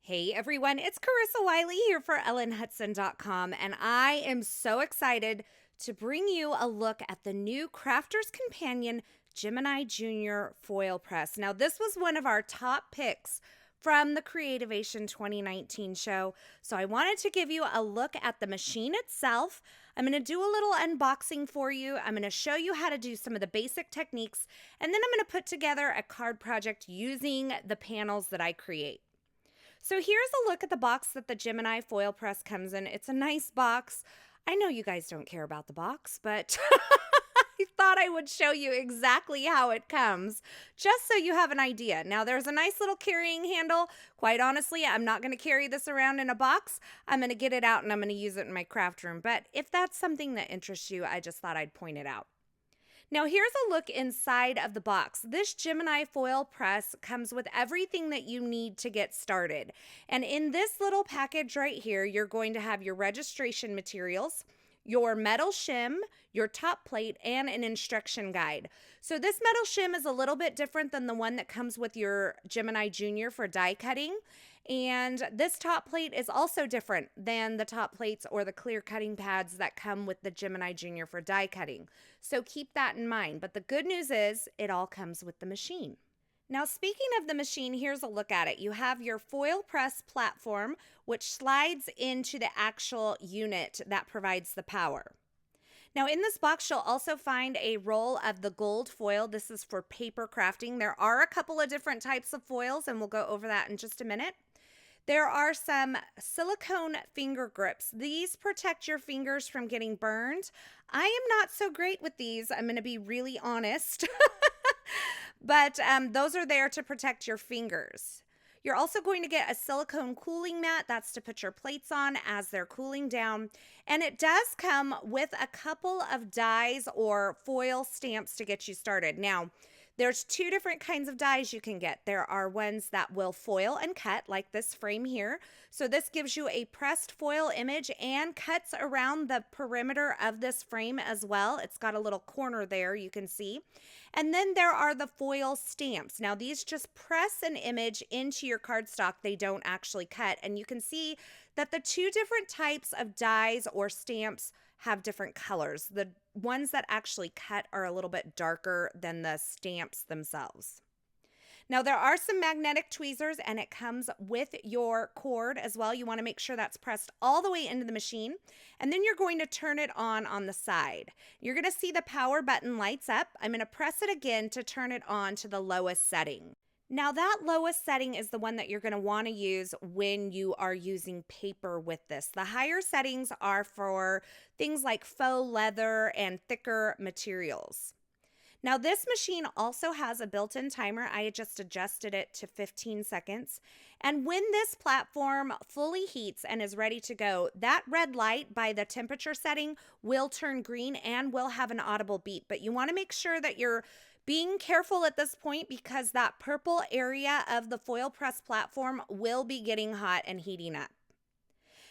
Hey everyone, it's Carissa Wiley here for EllenHudson.com, and I am so excited to bring you a look at the new Crafter's Companion Gemini Junior Foil Press. Now, this was one of our top picks from the Creativation 2019 show, so I wanted to give you a look at the machine itself. I'm going to do a little unboxing for you. I'm going to show you how to do some of the basic techniques, and then I'm going to put together a card project using the panels that I create. So here's a look at the box that the Gemini Foil Press comes in. It's a nice box. I know you guys don't care about the box, but I thought I would show you exactly how it comes, just so you have an idea. Now, there's a nice little carrying handle. Quite honestly, I'm not going to carry this around in a box. I'm going to get it out and I'm going to use it in my craft room. But if that's something that interests you, I just thought I'd point it out. Now here's a look inside of the box. This Gemini Foil Press comes with everything that you need to get started. And in this little package right here, you're going to have your registration materials, your metal shim, your top plate, and an instruction guide. So this metal shim is a little bit different than the one that comes with your Gemini Junior for die cutting. And this top plate is also different than the top plates or the clear cutting pads that come with the Gemini Junior for die cutting. So keep that in mind. But the good news is it all comes with the machine. Now, speaking of the machine, here's a look at it. You have your foil press platform, which slides into the actual unit that provides the power. Now, in this box, you'll also find a roll of the gold foil. This is for paper crafting. There are a couple of different types of foils, and we'll go over that in just a minute. There are some silicone finger grips. These protect your fingers from getting burned. I am not so great with these. I'm going to be really honest. But those are there to protect your fingers. You're also going to get a silicone cooling mat. That's to put your plates on as they're cooling down. And it does come with a couple of dies or foil stamps to get you started. Now, there's two different kinds of dies you can get. There are ones that will foil and cut, like this frame here. So this gives you a pressed foil image and cuts around the perimeter of this frame as well. It's got a little corner there you can see. And then there are the foil stamps. Now these just press an image into your cardstock. They don't actually cut. And you can see that the two different types of dies or stamps have different colors. The ones that actually cut are a little bit darker than the stamps themselves. Now there are some magnetic tweezers and it comes with your cord as well. You want to make sure that's pressed all the way into the machine, and then you're going to turn it on the side. You're going to see the power button lights up. I'm going to press it again to turn it on to the lowest setting. Now that lowest setting is the one that you're going to want to use when you are using paper with this. The higher settings are for things like faux leather and thicker materials. Now this machine also has a built-in timer. I just adjusted it to 15 seconds. And when this platform fully heats and is ready to go, that red light by the temperature setting will turn green and will have an audible beep. But you want to make sure that you're being careful at this point because that purple area of the foil press platform will be getting hot and heating up.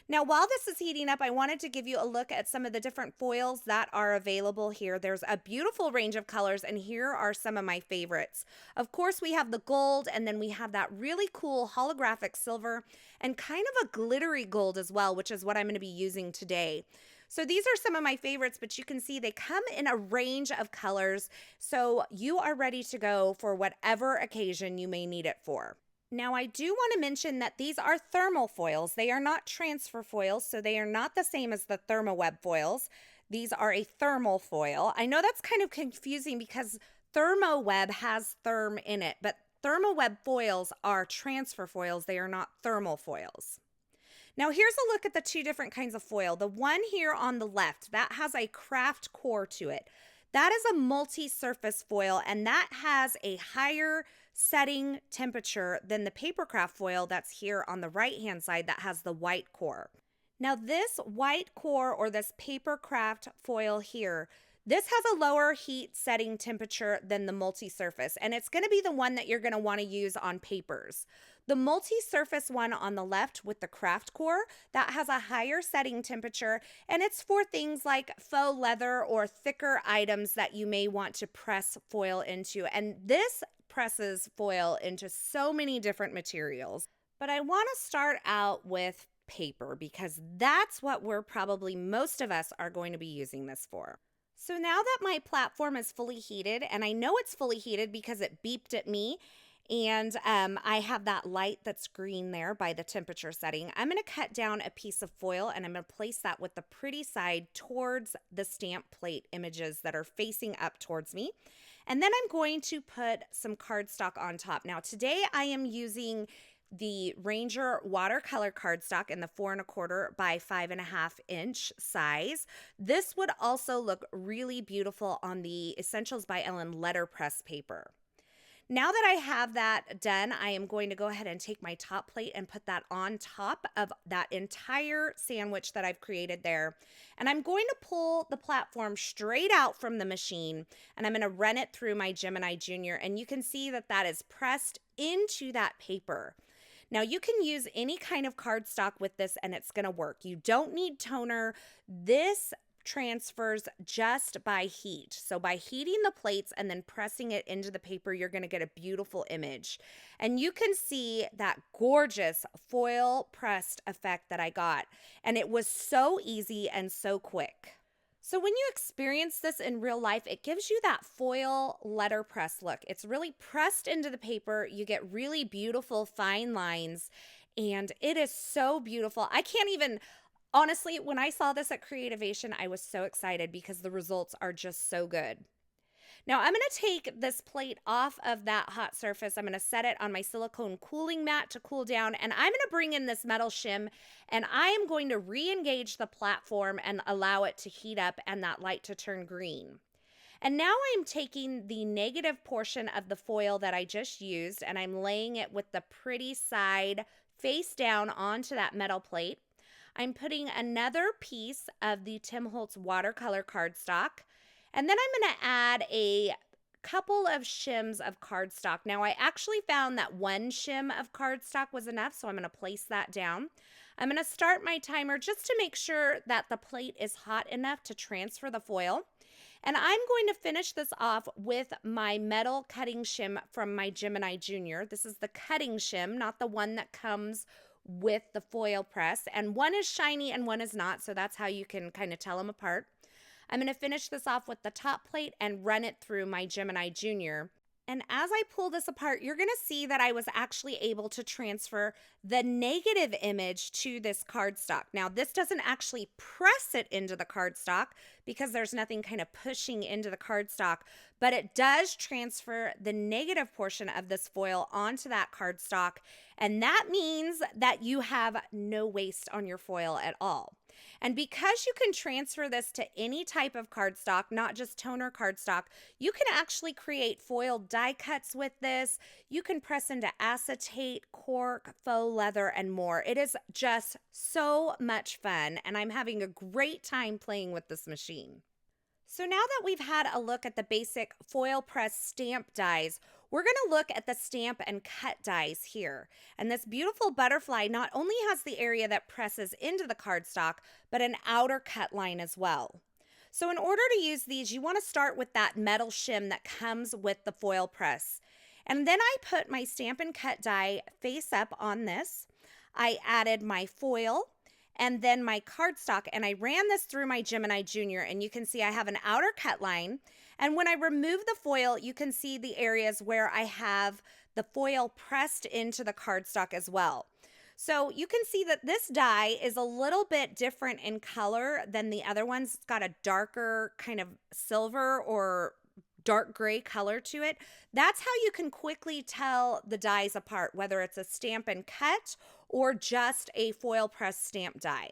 Now, while this is heating up, I wanted to give you a look at some of the different foils that are available here. There's a beautiful range of colors, and here are some of my favorites. Of course, we have the gold, and then we have that really cool holographic silver and kind of a glittery gold as well, which is what I'm going to be using today. So these are some of my favorites, but you can see they come in a range of colors, so you are ready to go for whatever occasion you may need it for. Now, I do want to mention that these are thermal foils. They are not transfer foils, so they are not the same as the ThermoWeb foils. These are a thermal foil. I know that's kind of confusing because ThermoWeb has therm in it, but ThermoWeb foils are transfer foils. They are not thermal foils. Now here's a look at the two different kinds of foil. The one here on the left, that has a craft core to it. That is a multi-surface foil, and that has a higher setting temperature than the paper craft foil that's here on the right-hand side that has the white core. Now this white core or this paper craft foil here, this has a lower heat setting temperature than the multi-surface, and it's going to be the one that you're going to want to use on papers. The multi-surface one on the left with the craft core, that has a higher setting temperature, and it's for things like faux leather or thicker items that you may want to press foil into. And this presses foil into so many different materials. But I want to start out with paper because that's what most of us are going to be using this for. So now that my platform is fully heated, and I know it's fully heated because it beeped at me, and I have that light that's green there by the temperature setting, I'm going to cut down a piece of foil and I'm going to place that with the pretty side towards the stamp plate images that are facing up towards me. And then I'm going to put some cardstock on top. Now today I am using the Ranger watercolor cardstock in the 4 1/4 by 5.5 inch size. This would also look really beautiful on the Essentials by Ellen letterpress paper. Now that I have that done, I am going to go ahead and take my top plate and put that on top of that entire sandwich that I've created there. And I'm going to pull the platform straight out from the machine, and I'm going to run it through my Gemini Junior, and you can see that that is pressed into that paper. Now you can use any kind of cardstock with this and it's going to work. You don't need toner. This transfers just by heat. So by heating the plates and then pressing it into the paper, you're going to get a beautiful image. And you can see that gorgeous foil pressed effect that I got. And it was so easy and so quick. So when you experience this in real life, it gives you that foil letterpress look. It's really pressed into the paper. You get really beautiful fine lines, and it is so beautiful. I can't even, honestly, when I saw this at Creativation, I was so excited because the results are just so good. Now I'm going to take this plate off of that hot surface. I'm going to set it on my silicone cooling mat to cool down, and I'm going to bring in this metal shim, and I am going to re-engage the platform and allow it to heat up and that light to turn green. And now I'm taking the negative portion of the foil that I just used, and I'm laying it with the pretty side face down onto that metal plate. I'm putting another piece of the Tim Holtz watercolor cardstock, and then I'm going to add a couple of shims of cardstock. Now, I actually found that one shim of cardstock was enough, so I'm going to place that down. I'm going to start my timer just to make sure that the plate is hot enough to transfer the foil. And I'm going to finish this off with my metal cutting shim from my Gemini Junior. This is the cutting shim, not the one that comes with the foil press. And one is shiny and one is not, so that's how you can kind of tell them apart. I'm going to finish this off with the top plate and run it through my Gemini Junior. And as I pull this apart, you're going to see that I was actually able to transfer the negative image to this cardstock. Now, this doesn't actually press it into the cardstock because there's nothing kind of pushing into the cardstock, but it does transfer the negative portion of this foil onto that cardstock. And that means that you have no waste on your foil at all. And because you can transfer this to any type of cardstock, not just toner cardstock, you can actually create foil die cuts with this. You can press into acetate, cork, faux leather, and more. It is just so much fun, and I'm having a great time playing with this machine. So now that we've had a look at the basic foil press stamp dies, we're going to look at the stamp and cut dies here. And this beautiful butterfly not only has the area that presses into the cardstock, but an outer cut line as well. So in order to use these, you want to start with that metal shim that comes with the foil press. And then I put my stamp and cut die face up on this. I added my foil and then my cardstock, and I ran this through my Gemini Junior, and you can see I have an outer cut line. And when I remove the foil, you can see the areas where I have the foil pressed into the cardstock as well. So you can see that this die is a little bit different in color than the other ones. It's got a darker kind of silver or dark gray color to it. That's how you can quickly tell the dies apart, whether it's a stamp and cut or just a foil press stamp die.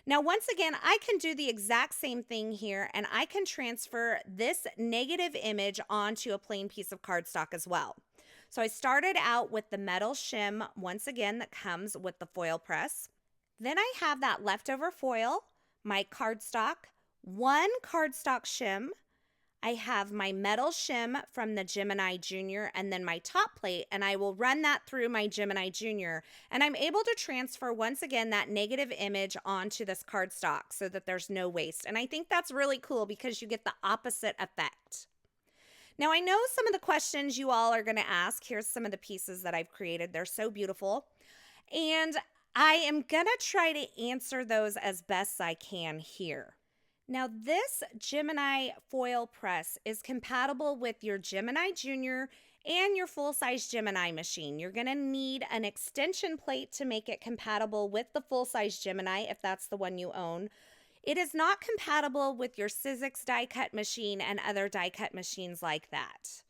Now, once again, I can do the exact same thing here, and I can transfer this negative image onto a plain piece of cardstock as well. So I started out with the metal shim, once again, that comes with the foil press. Then I have that leftover foil, my cardstock, one cardstock shim. I have my metal shim from the Gemini Junior and then my top plate, and I will run that through my Gemini Junior, and I'm able to transfer once again that negative image onto this cardstock so that there's no waste. And I think that's really cool because you get the opposite effect. Now, I know some of the questions you all are going to ask. Here's some of the pieces that I've created. They're so beautiful. And I am going to try to answer those as best I can here. Now, this Gemini Foil Press is compatible with your Gemini Junior and your full-size Gemini machine. You're going to need an extension plate to make it compatible with the full-size Gemini if that's the one you own. It is not compatible with your Sizzix die-cut machine and other die-cut machines like that.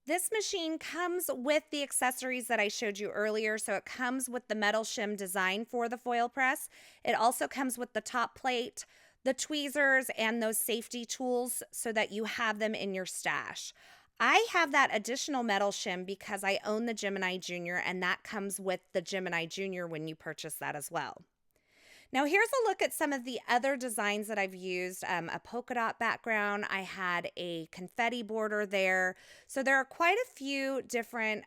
This machine comes with the accessories that I showed you earlier. So it comes with the metal shim design for the foil press. It also comes with the top plate, the tweezers, and those safety tools so that you have them in your stash. I have that additional metal shim because I own the Gemini Junior, and that comes with the Gemini Junior when you purchase that as well. Now here's a look at some of the other designs that I've used. A polka dot background. I had a confetti border there. So there are quite a few different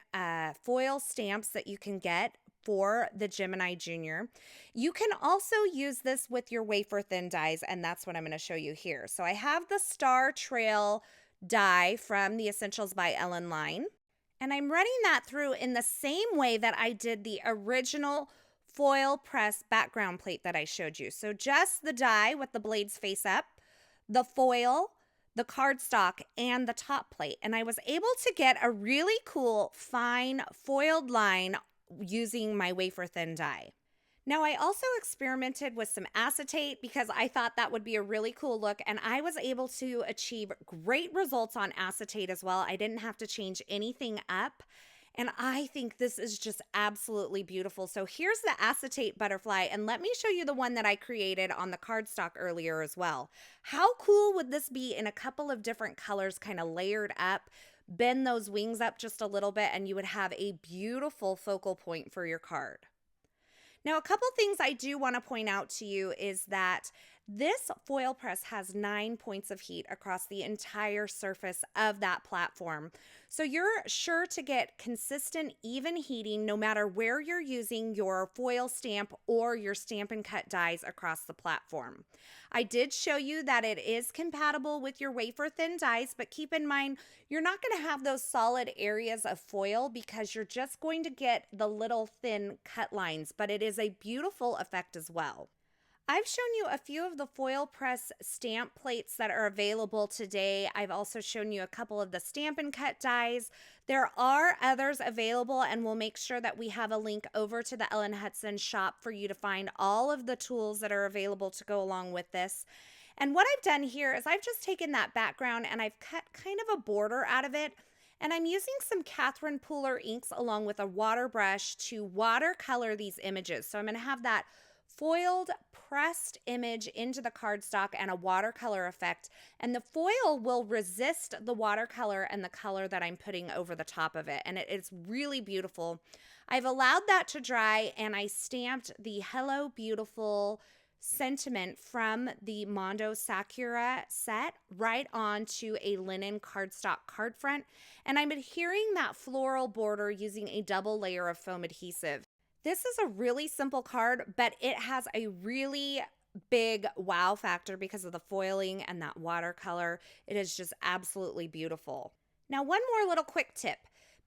foil stamps that you can get for the Gemini Junior. You can also use this with your wafer thin dies, and that's what I'm going to show you here. So I have the Star Trail die from the Essentials by Ellen line, and I'm running that through in the same way that I did the original foil press background plate that I showed you. So just the die with the blades face up, the foil, the cardstock, and the top plate. And I was able to get a really cool fine foiled line using my wafer thin die. Now I also experimented with some acetate because I thought that would be a really cool look, and I was able to achieve great results on acetate as well. I didn't have to change anything up. And I think this is just absolutely beautiful. So here's the acetate butterfly, and let me show you the one that I created on the cardstock earlier as well. How cool would this be in a couple of different colors, kind of layered up? Bend those wings up just a little bit, and you would have a beautiful focal point for your card. Now, a couple things I do want to point out to you is that this foil press has 9 points of heat across the entire surface of that platform. So you're sure to get consistent, even heating no matter where you're using your foil stamp or your Stampin' Cut dies across the platform. I did show you that it is compatible with your wafer thin dies, but keep in mind, you're not going to have those solid areas of foil because you're just going to get the little thin cut lines, but it is a beautiful effect as well. I've shown you a few of the foil press stamp plates that are available today. I've also shown you a couple of the Stampin' Cut dies. There are others available, and we'll make sure that we have a link over to the Ellen Hutson shop for you to find all of the tools that are available to go along with this. And what I've done here is I've just taken that background and I've cut kind of a border out of it. And I'm using some Catherine Pooler inks along with a water brush to watercolor these images. So I'm going to have that foiled pressed image into the cardstock and a watercolor effect, and the foil will resist the watercolor and the color that I'm putting over the top of it, and it is really beautiful. I've allowed that to dry, and I stamped the Hello Beautiful sentiment from the Mondo Sakura set right onto a linen cardstock card front, and I'm adhering that floral border using a double layer of foam adhesive. This is a really simple card, but it has a really big wow factor because of the foiling and that watercolor. It is just absolutely beautiful. Now, one more little quick tip.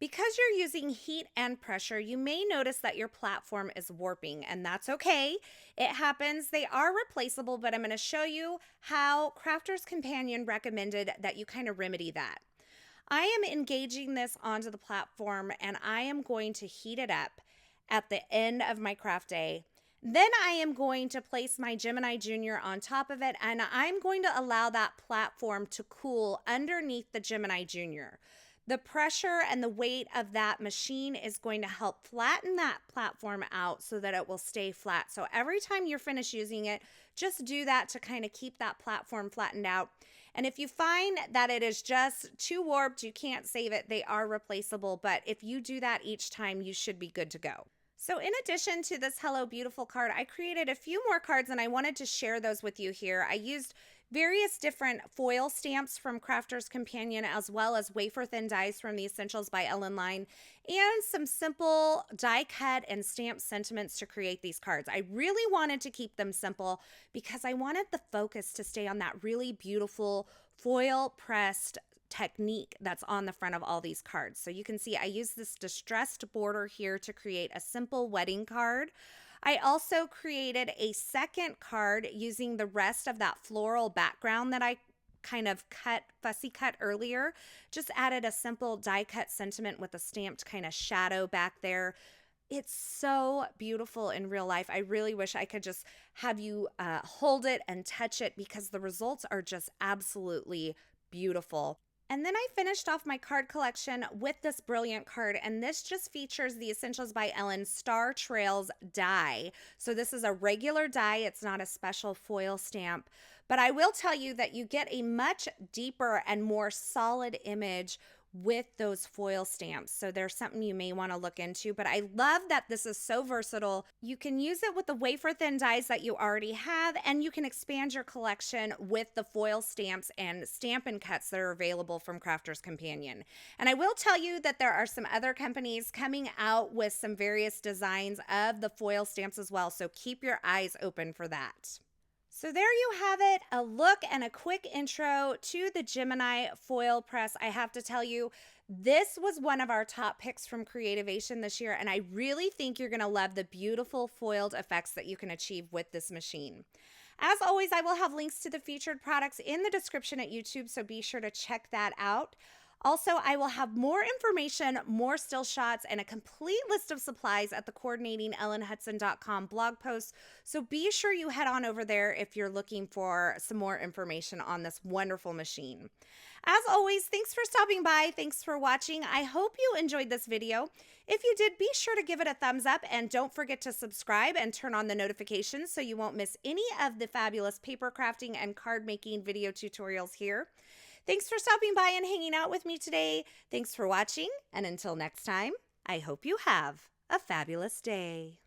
Because you're using heat and pressure, you may notice that your platform is warping, and that's okay. It happens. They are replaceable, but I'm going to show you how Crafter's Companion recommended that you kind of remedy that. I am engaging this onto the platform, and I am going to heat it up at the end of my craft day. Then I am going to place my Gemini Junior on top of it, and I'm going to allow that platform to cool underneath the Gemini Junior. The pressure and the weight of that machine is going to help flatten that platform out so that it will stay flat. So every time you're finished using it, just do that to kind of keep that platform flattened out. And if you find that it is just too warped, you can't save it, they are replaceable. But if you do that each time, you should be good to go. So in addition to this Hello Beautiful card, I created a few more cards and I wanted to share those with you here. I used various different foil stamps from Crafter's Companion, as well as wafer thin dies from the Essentials by Ellen line, and some simple die cut and stamp sentiments to create these cards. I really wanted to keep them simple because I wanted the focus to stay on that really beautiful foil pressed technique that's on the front of all these cards. So you can see I use this distressed border here to create a simple wedding card. I also created a second card using the rest of that floral background that I kind of fussy cut earlier. Just added a simple die cut sentiment with a stamped kind of shadow back there. It's so beautiful in real life. I really wish I could just have you hold it and touch it because the results are just absolutely beautiful. And then I finished off my card collection with this brilliant card, and this just features the Essentials by Ellen Star Trails die. So this is a regular die. It's not a special foil stamp, but I will tell you that you get a much deeper and more solid image with those foil stamps. So there's something you may want to look into, but I love that this is so versatile. You can use it with the wafer thin dies that you already have, and you can expand your collection with the foil stamps and Stampin' Cuts that are available from Crafter's Companion. And I will tell you that there are some other companies coming out with some various designs of the foil stamps as well, so keep your eyes open for that. So there you have it, a look and a quick intro to the Gemini Foil Press. I have to tell you, this was one of our top picks from Creativation this year, and I really think you're going to love the beautiful foiled effects that you can achieve with this machine. As always, I will have links to the featured products in the description at YouTube, so be sure to check that out. Also, I will have more information, more still shots, and a complete list of supplies at the coordinating ellenhudson.com blog post. So be sure you head on over there if you're looking for some more information on this wonderful machine. As always, thanks for stopping by. Thanks for watching. I hope you enjoyed this video. If you did, be sure to give it a thumbs up and don't forget to subscribe and turn on the notifications so you won't miss any of the fabulous paper crafting and card making video tutorials here. Thanks for stopping by and hanging out with me today. Thanks for watching, and until next time, I hope you have a fabulous day.